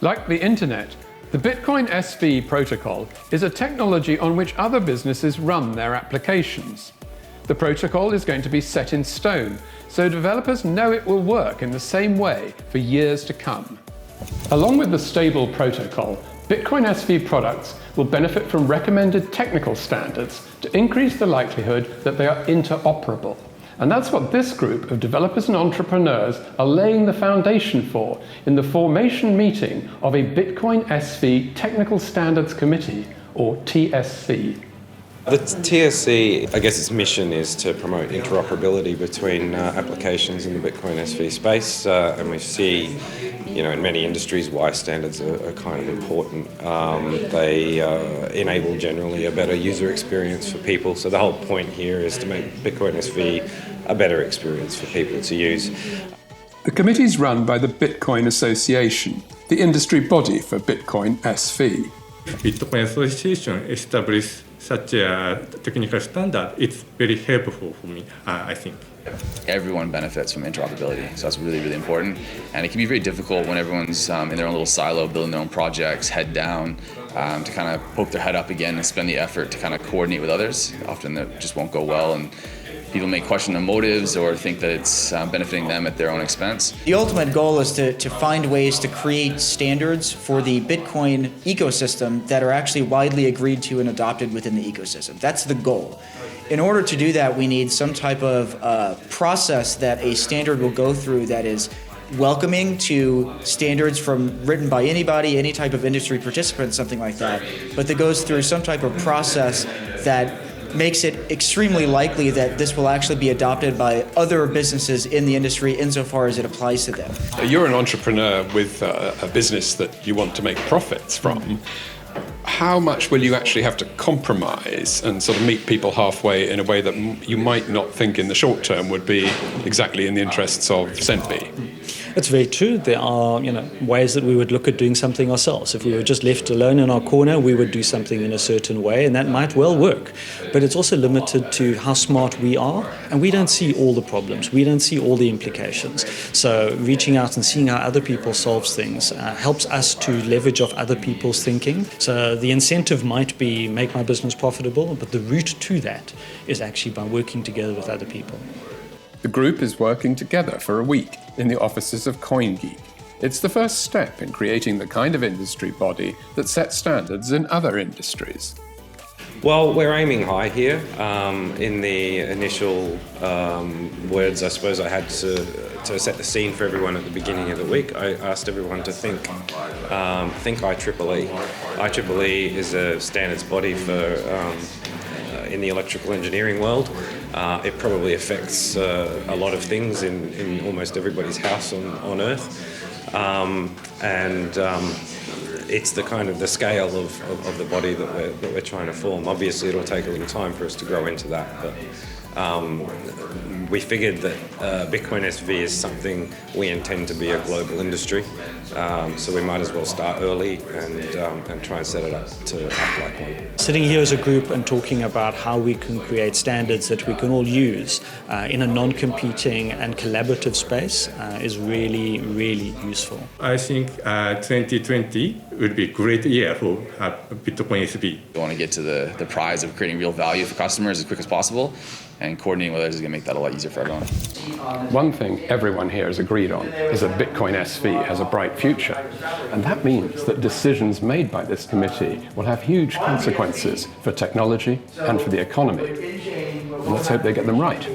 Like the internet, the Bitcoin SV protocol is a technology on which other businesses run their applications. The protocol is going to be set in stone, so developers know it will work in the same way for years to come. Along with the stable protocol, Bitcoin SV products will benefit from recommended technical standards to increase the likelihood that they are interoperable. And that's what this group of developers and entrepreneurs are laying the foundation for in the formation meeting of a Bitcoin SV Technical Standards Committee, or TSC. The TSC, I guess its mission is to promote interoperability between applications in the Bitcoin SV space, and we see, in many industries why standards are kind of important. They enable generally a better user experience for people, so the whole point here is to make Bitcoin SV a better experience for people to use. The committee is run by the Bitcoin Association, the industry body for Bitcoin SV. Bitcoin Association established such a technical standard. It's very helpful for me, I think. Everyone benefits from interoperability, so that's really, really important. And it can be very difficult when everyone's in their own little silo, building their own projects, head down, to kind of poke their head up again and spend the effort to kind of coordinate with others. Often that just won't go well, and people may question their motives or think that it's benefiting them at their own expense. The ultimate goal is to find ways to create standards for the Bitcoin ecosystem that are actually widely agreed to and adopted within the ecosystem. That's the goal. In order to do that, we need some type of process that a standard will go through that is welcoming to standards written by anybody, any type of industry participant, something like that, but that goes through some type of process that makes it extremely likely that this will actually be adopted by other businesses in the industry insofar as it applies to them. You're an entrepreneur with a business that you want to make profits from. How much will you actually have to compromise and sort of meet people halfway in a way that you might not think in the short term would be exactly in the interests of Centbee? It's very true. There are, ways that we would look at doing something ourselves. If we were just left alone in our corner, we would do something in a certain way, and that might well work. But it's also limited to how smart we are, and we don't see all the problems. We don't see all the implications. So reaching out and seeing how other people solve things helps us to leverage off other people's thinking. So the incentive might be make my business profitable, but the route to that is actually by working together with other people. The group is working together for a week in the offices of CoinGeek. It's the first step in creating the kind of industry body that sets standards in other industries. Well, we're aiming high here. In the initial words, I suppose I had to set the scene for everyone at the beginning of the week. I asked everyone to think IEEE. IEEE is a standards body for in the electrical engineering world. It probably affects a lot of things in almost everybody's house on Earth. It's the kind of the scale of the body that we're trying to form. Obviously, it'll take a little time for us to grow into that, but we figured that Bitcoin SV is something we intend to be a global industry, so we might as well start early and try and set it up to act like one. Sitting here as a group and talking about how we can create standards that we can all use in a non-competing and collaborative space is really, really useful. I think 2020 would be a great year for Bitcoin SV. We want to get to the prize of creating real value for customers as quick as possible, and coordinating with others is going to make that a lot easier for everyone. One thing everyone here has agreed on is that Bitcoin SV has a bright future. And that means that decisions made by this committee will have huge consequences for technology and for the economy. And let's hope they get them right.